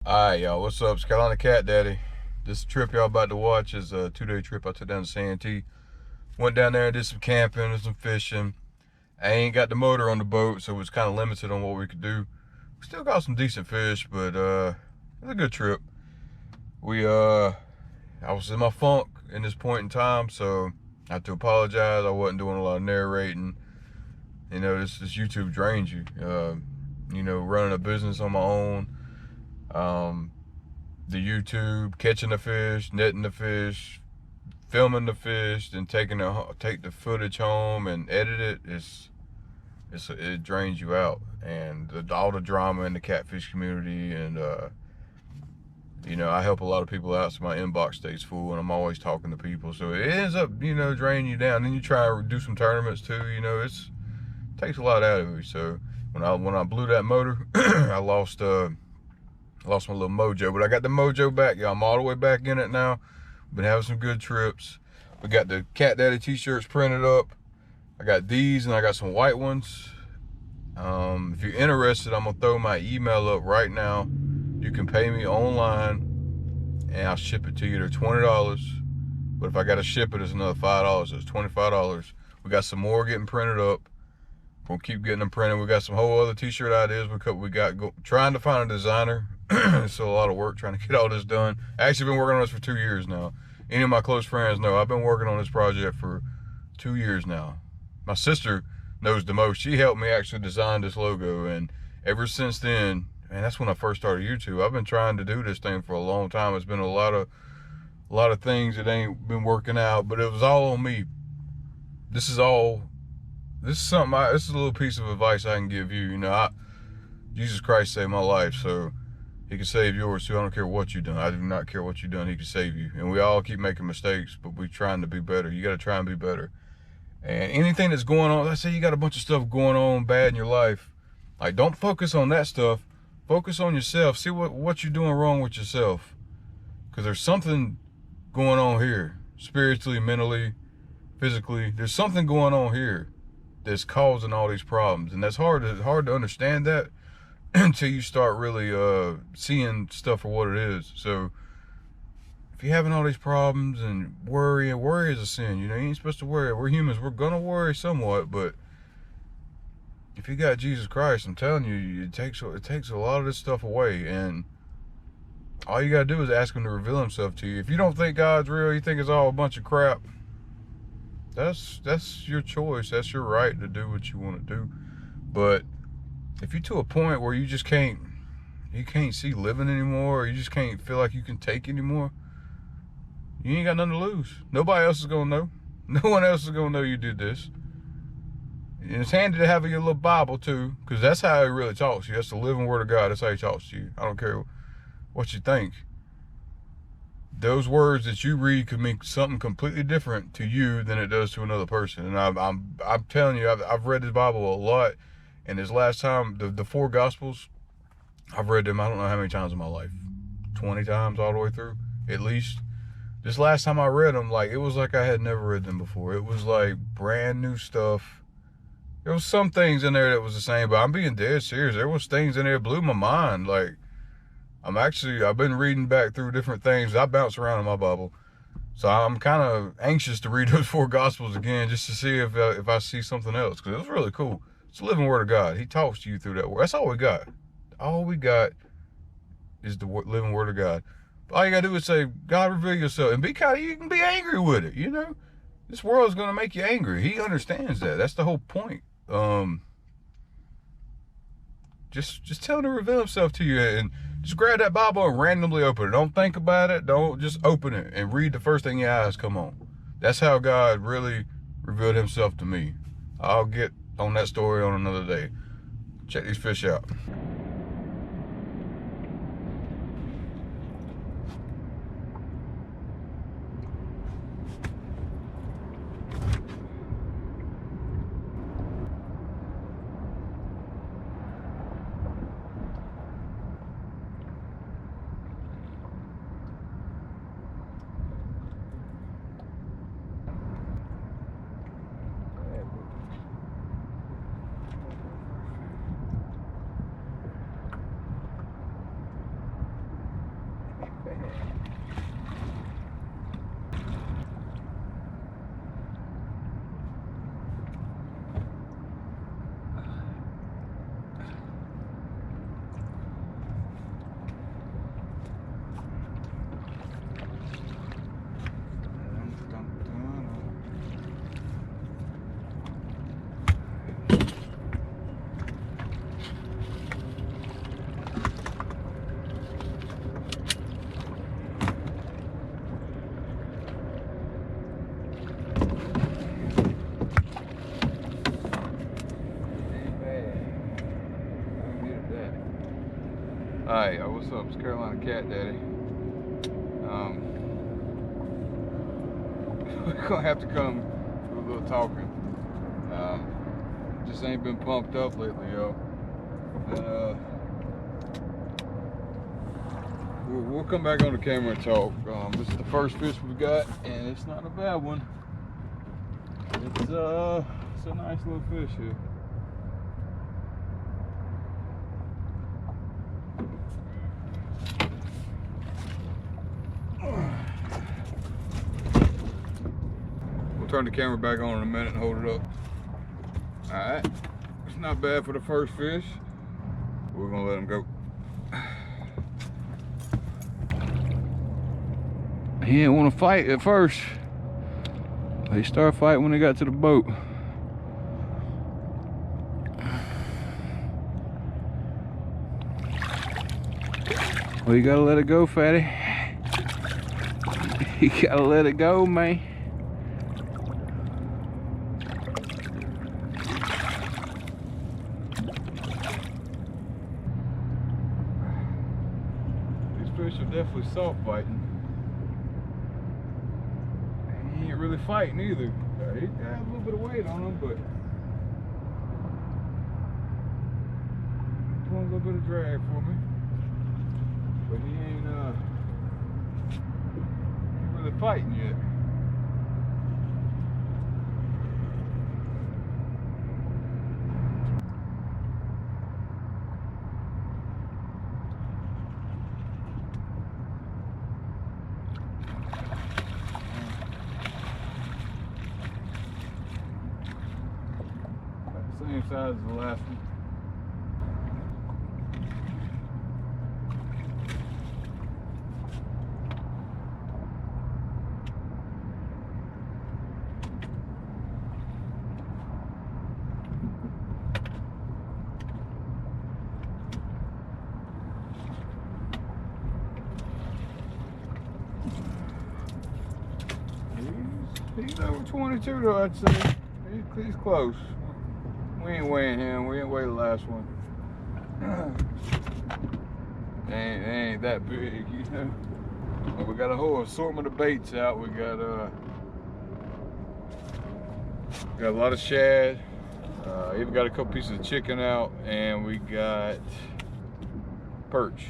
Alright, y'all, what's up? It's Carolina Cat Daddy. This trip y'all about to watch is a 2-day trip I took down to Santee. Went down there and did some camping and some fishing. I ain't got the motor on the boat, so it was kind of limited on what we could do. We still got some decent fish, but it was a good trip. I was in my funk in this point in time, so I have to apologize. I wasn't doing a lot of narrating. You know, this YouTube drains you. You know, running a business on my own. The YouTube, catching the fish, netting the fish, filming the fish, then take the footage home and edit it, it drains you out. And all the drama in the catfish community, and you know, I help a lot of people out, so my inbox stays full, and I'm always talking to people, so it ends up, you know, draining you down. Then you try to do some tournaments too, you know, it takes a lot out of you. So when I blew that motor, I lost my little mojo, but I got the mojo back, y'all. I'm all the way back in it now. Been having some good trips. We got the Cat Daddy t-shirts printed up. I got these, and I got some white ones. If you're interested, I'm gonna throw my email up right now. You can pay me online, and I'll ship it to you. They're $20, but if I gotta ship it, it's another $5. So it's $25. We got some more getting printed up. We'll keep getting them printed. We got some whole other t-shirt ideas. We got trying to find a designer. It's still a lot of work trying to get all this done. I actually been working on this for 2 years now. Any of my close friends know I've been working on this project for 2 years now. My sister knows the most. She helped me actually design this logo, and ever since then, man, that's when I first started YouTube. I've been trying to do this thing for a long time. It's been a lot of things that ain't been working out, but it was all on me. This is something. This is a little piece of advice I can give you. You know, Jesus Christ saved my life, so He can save yours too. I don't care what you've done. I do not care what you've done. He can save you. And we all keep making mistakes, but we're trying to be better. You got to try and be better. And anything that's going on, let's say you got a bunch of stuff going on bad in your life, like, don't focus on that stuff. Focus on yourself. See what you're doing wrong with yourself, because there's something going on here, spiritually, mentally, physically. There's something going on here that's causing all these problems, and that's hard to understand that until you start really seeing stuff for what it is. So if you're having all these problems and worry is a sin. You know, you ain't supposed to worry. We're humans. We're gonna worry somewhat, but if you got Jesus Christ, I'm telling you, it takes a lot of this stuff away, and all you gotta do is ask Him to reveal Himself to you. If you don't think God's real, you think it's all a bunch of crap, that's your choice. That's your right to do what you want to do. But if you're to a point where you just can't see living anymore, or you just can't feel like you can take anymore, you ain't got nothing to lose. Nobody else is gonna know. No one else is gonna know you did this. And it's handy to have your little Bible too, because that's how He really talks to you. That's the living Word of God. That's how He talks to you. I don't care what you think. Those words that you read could mean something completely different to you than it does to another person. And I'm telling you, I've read this Bible a lot. And this last time, the 4 Gospels, I've read them, I don't know how many times in my life, 20 times all the way through, at least. This last time I read them, like, it was like I had never read them before. It was like brand new stuff. There was some things in there that was the same, but I'm being dead serious. There was things in there that blew my mind. Like, I've been reading back through different things. I bounce around in my Bible. So I'm kind of anxious to read those 4 Gospels again, just to see if I see something else, because it was really cool. It's the living Word of God. He talks to you through that word. That's all we got. All we got is the living word of God. All you gotta do is say, God, reveal yourself, and be kind of, you can be angry with it, you know. This world's gonna make you angry. He understands that. That's the whole point. Just tell him to reveal himself to you, and just grab that Bible and randomly open it. Don't think about it. Don't, just open it and read the first thing your eyes come on. That's how God really revealed himself to me. I'll get on that story on another day. Check these fish out. Hi, what's up? It's Carolina Cat Daddy. We're gonna have to come do a little talking. Just ain't been pumped up lately, yo. And we'll come back on the camera and talk. This is the first fish we got, and it's not a bad one. It's a nice little fish here. Turn the camera back on in a minute and hold it up. Alright, it's not bad for the first fish. We're gonna let him go. He didn't want to fight at first. He started fighting when he got to the boat. Well, you gotta let it go, fatty. You gotta let it go, man. Fish are definitely soft biting. He ain't really fighting either. He got a little bit of weight on him, but doing a little bit of drag for me. But he ain't really fighting yet. Same size as the last one. He's over 22 though, I'd say. He's close. We ain't weighing him. We ain't weighed the last one. They ain't that big, you know. But we got a whole assortment of baits out. We got a lot of shad. Even got a couple pieces of chicken out, and we got perch.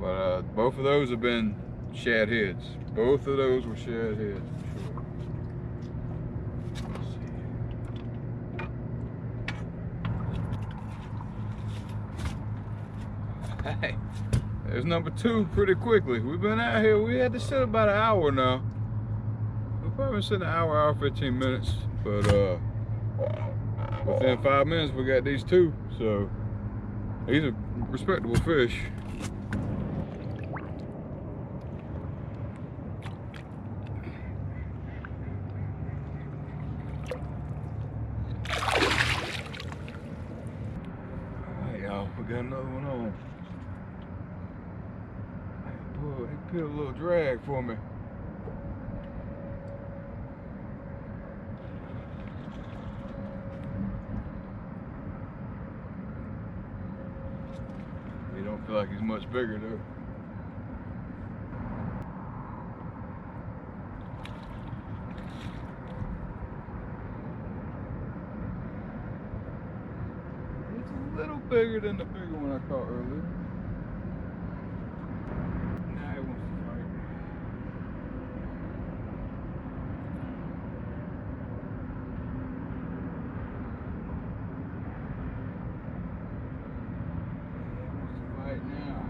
But both of those have been shad heads. Both of those were shad heads. Hey, there's number two pretty quickly. We've been out here, we had to sit about an hour now. We've probably been sitting an hour 15 minutes. But within 5 minutes we got these two. So these are respectable fish. Alright, y'all, we got another one on. Boy, he put a little drag for me. He don't feel like he's much bigger though. It's a little bigger than the bigger one I caught earlier. Now he wants to fight. Right now.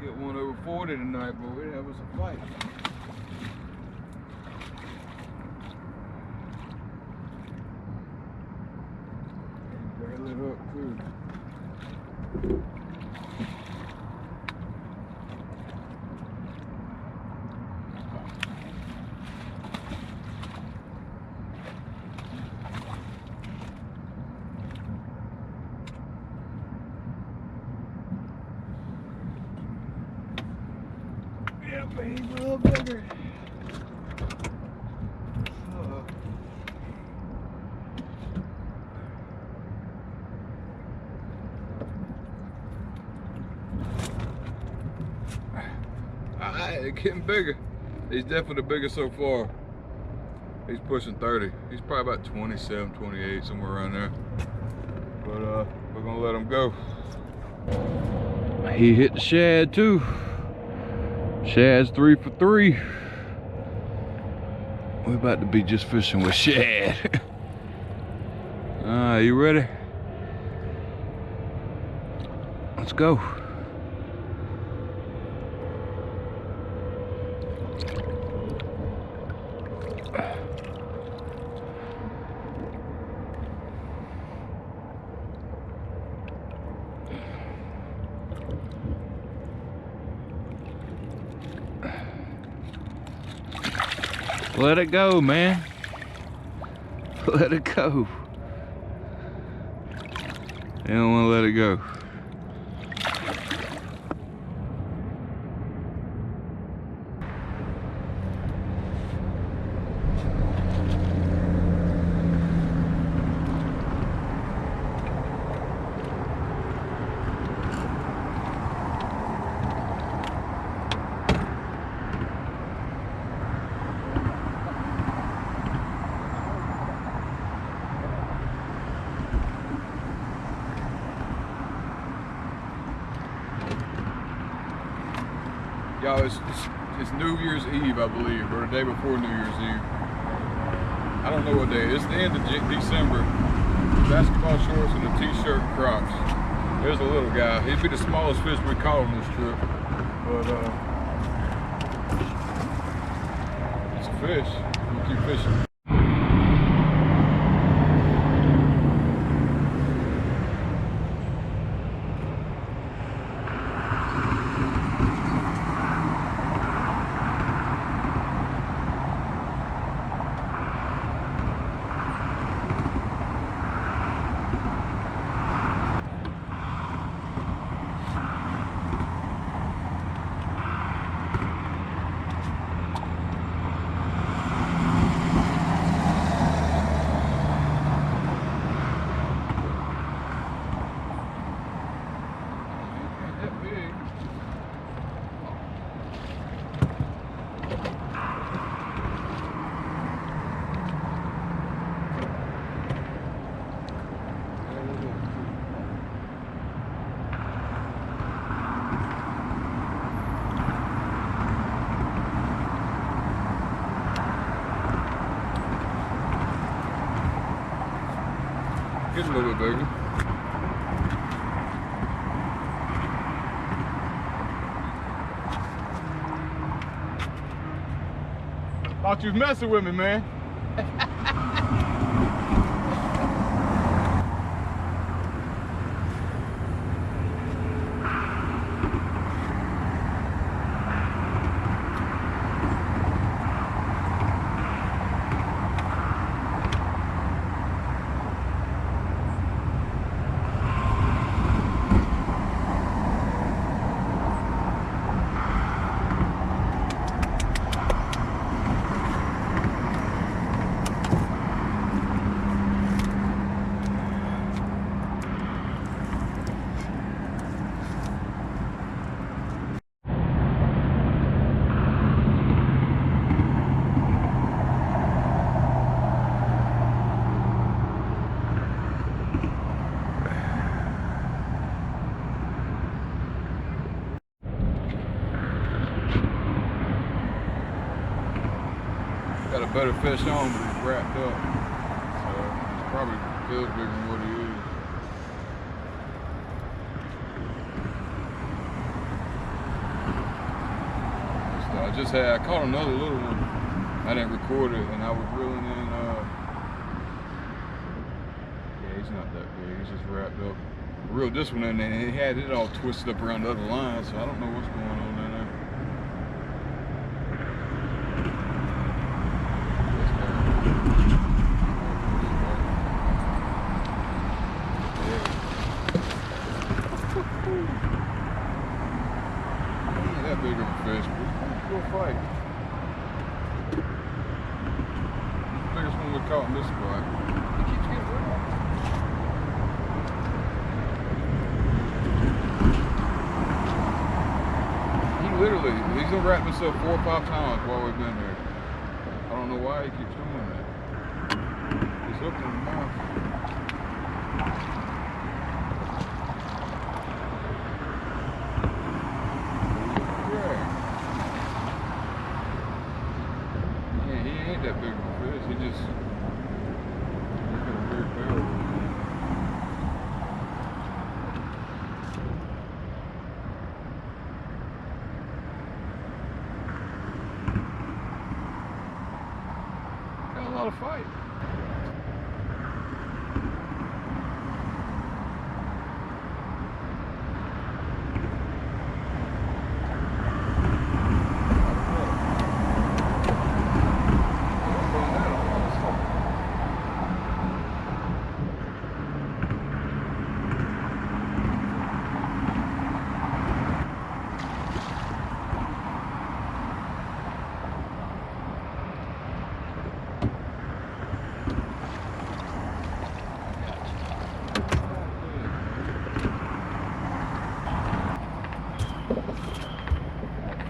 Get one over 40 tonight, but we'd have us a fight. Barely up too. Yeah, but he's a little bigger. Alright, getting bigger. He's definitely the biggest so far. He's pushing 30. He's probably about 27, 28, somewhere around there. But we're gonna let him go. He hit the shad too. Shad's 3 for 3. We're about to be just fishing with shad. You ready? Let's go. Let it go, man. Let it go. You don't want to let it go. Y'all, it's New Year's Eve, I believe, or the day before New Year's Eve. I don't know what day it is. It's the end of December. Basketball shorts and a t-shirt and Crocs. There's a little guy. He'd be the smallest fish we caught on this trip. But it's a fish. We'll keep fishing. a little bit bigger. Thought you was messing with me, man. Got a better fish on, but he's wrapped up. So it probably feels bigger than what he is. So I caught another little one. I didn't record it, and I was reeling in, yeah, he's not that big, he's just wrapped up. I reeled this one in there, and he had it all twisted up around the other line, so I don't know what's going on in there. Big of a fish, but we'll fight. Biggest one we caught in this spot. He keeps getting wrapped. He's gonna wrap himself 4 or 5 times while we've been here. I don't know why he keeps doing that. He's hooked in the mouth. That big of a fish, he just got a weird barrel. Got a lot of fight.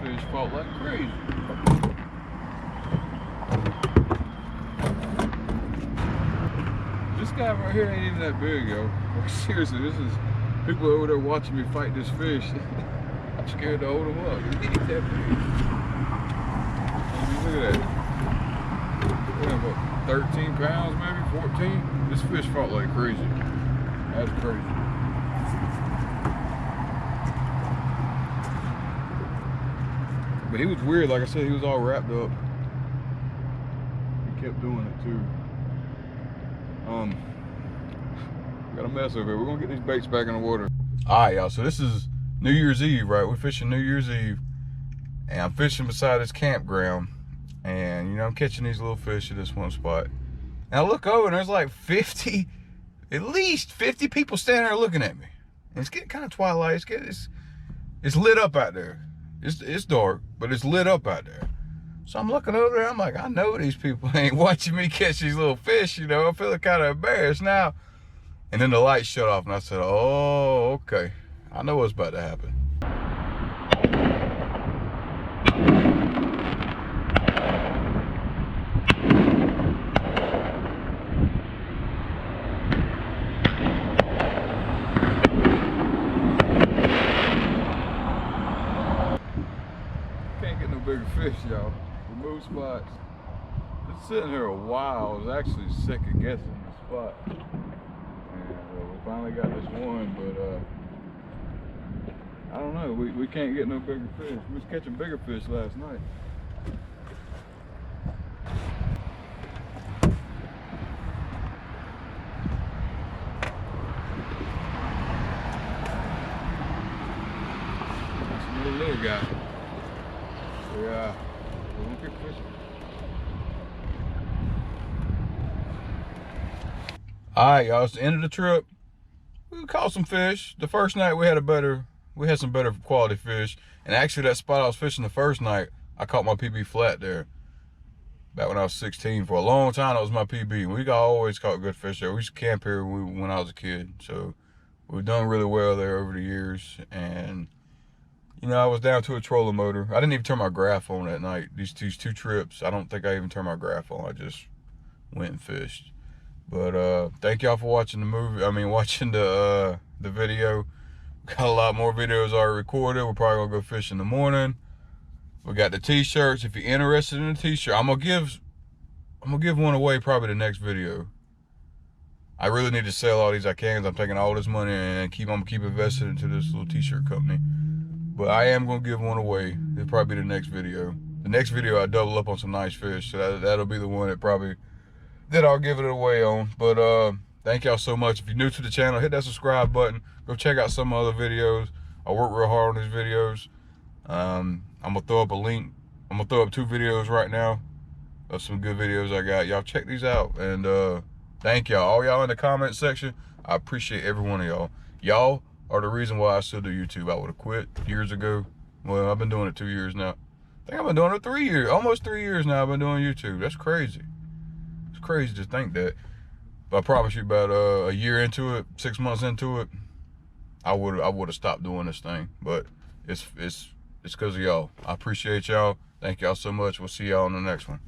Fish fought like crazy. This guy right here ain't even that big, yo. Seriously, this is people over there watching me fight this fish. I'm scared to hold him up. He ain't that big. Look at that. What, 13 pounds, maybe 14? This fish fought like crazy. That's crazy. But he was weird, like I said, he was all wrapped up. He kept doing it too. We got a mess over here. We're gonna get these baits back in the water. Alright, y'all, so this is New Year's Eve, right? We're fishing New Year's Eve. And I'm fishing beside this campground. And, you know, I'm catching these little fish at this one spot. And I look over and there's like 50, at least 50 people standing there looking at me. And it's getting kind of twilight. It's lit up out there. It's dark, but it's lit up out there. So I'm looking over there, I'm like, I know these people ain't watching me catch these little fish, you know. I'm feeling kind of embarrassed now. And then the light shut off and I said, oh, okay. I know what's about to happen. Bigger fish, y'all. We moved spots. Been sitting here a while. I was actually second guessing the spot. And finally got this one, but I don't know. We can't get no bigger fish. We was catching bigger fish last night. That's another little guy. Yeah, we won't keep fishing. Alright, y'all, it's the end of the trip. We caught some fish. The first night we had some better quality fish. And actually that spot I was fishing the first night, I caught my PB flat there. Back when I was 16. For a long time, that was my PB. We always caught good fish there. We used to camp here when I was a kid. So we've done really well there over the years. And, you know, I was down to a trolling motor. I didn't even turn my graph on that night. These 2 trips, I don't think I even turned my graph on. I just went and fished. But thank y'all for watching watching the video. Got a lot more videos already recorded. We're probably gonna go fish in the morning. We got the t-shirts. If you're interested in a t-shirt, I'm gonna give one away probably the next video. I really need to sell all these I can, 'cause I'm taking all this money and I'm gonna keep invested into this little t-shirt company. But I am gonna give one away. It'll probably be the next video. The next video I double up on some nice fish, so that'll be the one that I'll give it away on. But thank y'all so much. If you're new to the channel, hit that subscribe button. Go check out some other videos. I work real hard on these videos. I'm gonna throw up a link. I'm gonna throw up 2 videos right now of some good videos I got. Y'all check these out. And thank y'all. All y'all in the comment section, I appreciate every one of y'all. Y'all are the reason why I still do YouTube. I would have quit years ago. Well, I've been doing it 2 years now. I think I've been doing it 3 years. Almost 3 years now I've been doing YouTube. That's crazy. Crazy to think that. But I promise you, about a year into it, 6 months into it, I would have stopped doing this thing. But it's because of y'all. I appreciate y'all. Thank y'all so much. We'll see y'all on the next one.